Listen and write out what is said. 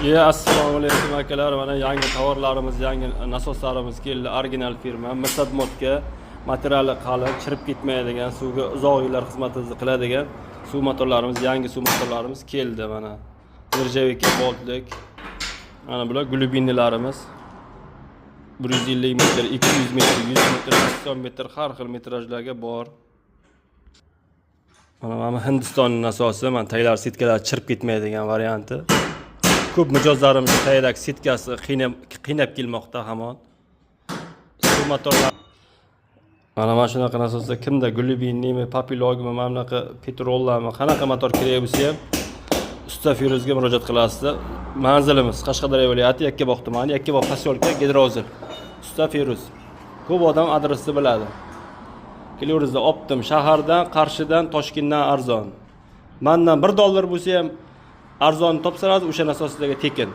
Assalomu alaykum akalar. Mana yangi tovarlarimiz, yangi nasoslarimiz keldi. Original firma Misad modga materiali qalin, chirib ketmaydigan, suvga uzoq yillar xizmatini qiladigan suv motorlarimiz, yangi suv motorlarimiz keldi mana. Nirjavika boltlik. Mana bular glubinlarimiz. 150 metr, 200 metr, 100 metr, 80 metr har xil metrajlarga bor. Mana Hindiston nasosi, mana taylar sitkalar chirib ketmaydigan varianti. Ko'p mijozlarimiz taydak sitkasi qiynab kelmoqda hamon. Suv motorlar. Mana shunaqa nasosda kimda glubinmi, papilogmi, mana bunaqa petrollarmi, qanaqa motor kerak bo'lsa ham usta Firuzga murojaat qilasizlar. Manzilimiz Qashqadaryo viloyati Yakkabog' tumani, Yakkabog' posyolka, Gidrozil. Usta Firuz. Ko'p odam adresni biladi. Kelaveringizda optim shahardan, Qarshidan, Toshkentdan arzon. Mendan $1 bo'lsa ham arzon topsangiz o'sha nasoslarga tekin.